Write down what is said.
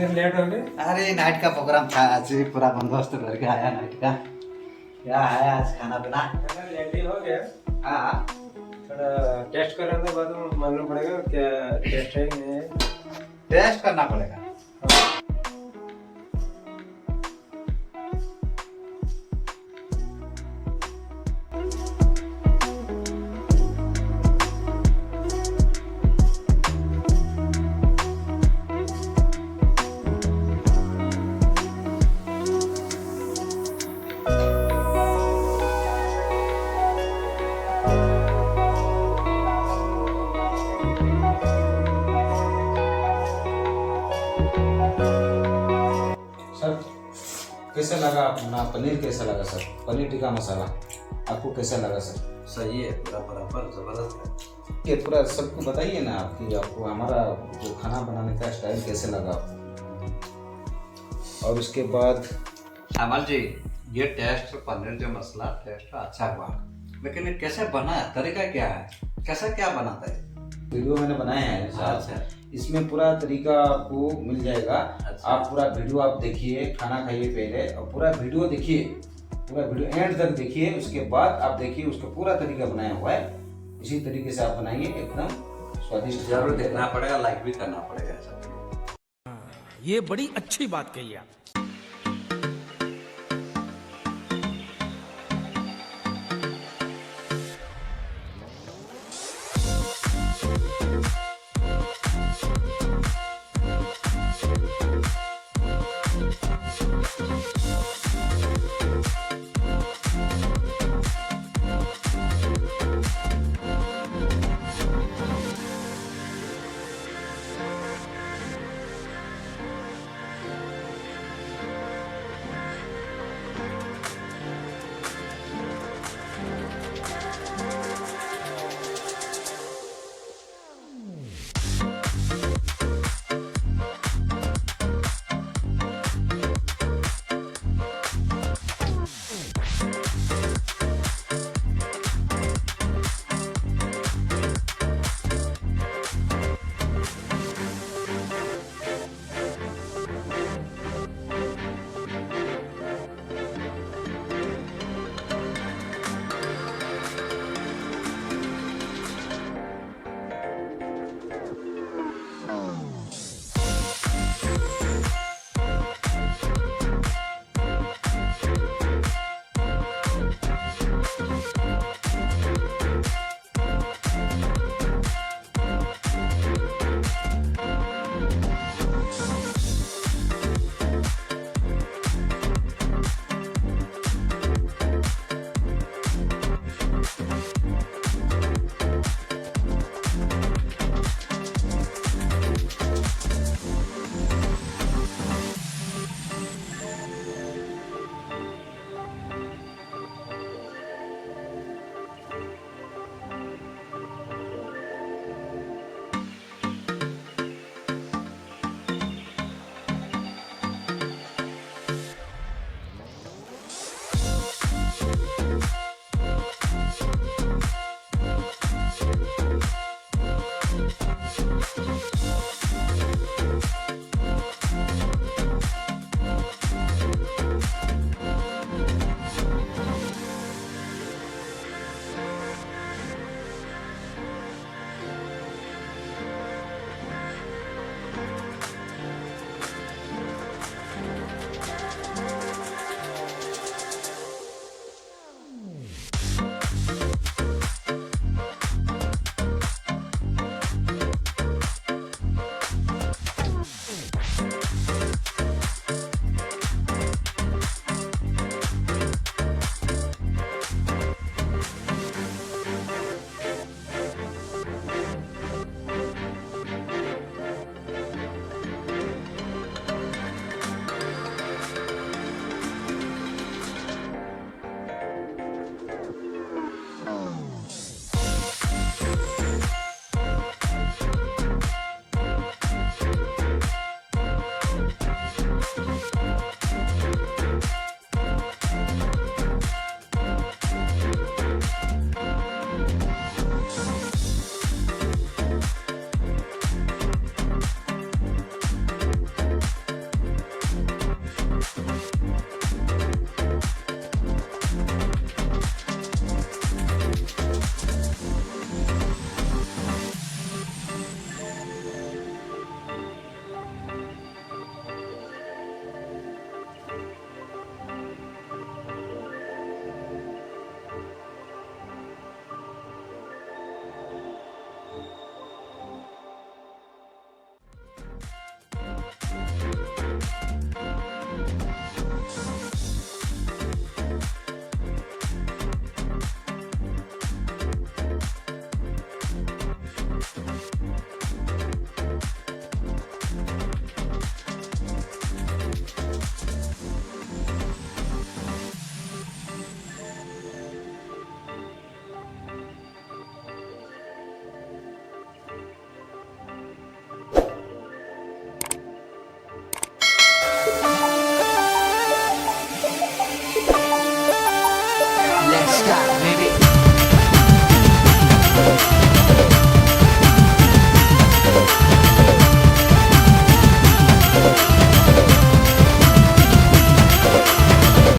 इतने लेट हो गए? अरे नाइट का प्रोग्राम था आज, पूरा बंदोबस्त करके आया नाइट का। क्या है आज खाना पीना? लेट ही हो गया। हाँ, थोड़ा टेस्ट करने के बाद मालूम पड़ेगा क्या टेस्ट है कि नहीं है। टेस्ट करना पड़ेगा। सर कैसा लगा अपना पनीर? कैसा लगा सर? पनीर टिक्का मसाला आपको कैसा लगा सर? सही है, पूरा बराबर जबरदस्त है। ये पूरा सबको बताइए ना आपकी, आपको हमारा जो खाना बनाने का स्टाइल कैसे लगा आपको? और उसके बाद श्यामल जी, ये टेस्ट पनीर जो मसाला टेस्ट अच्छा हुआ, लेकिन ये कैसे बना है? तरीका क्या है? कैसा क्या बनाता है? वीडियो मैंने बनाया है अच्छा। साथ, इसमें पूरा तरीका आपको मिल जाएगा। अच्छा। आप पूरा वीडियो आप देखिए, खाना खाइए पहले और पूरा वीडियो देखिए, पूरा वीडियो एंड तक देखिए। उसके बाद आप देखिए उसका पूरा तरीका बनाया हुआ है। इसी तरीके से आप बनाइए, एकदम स्वादिष्ट। जरूर देखना पड़ेगा, लाइक भी करना पड़ेगा सब। ये बड़ी अच्छी बात कही आप।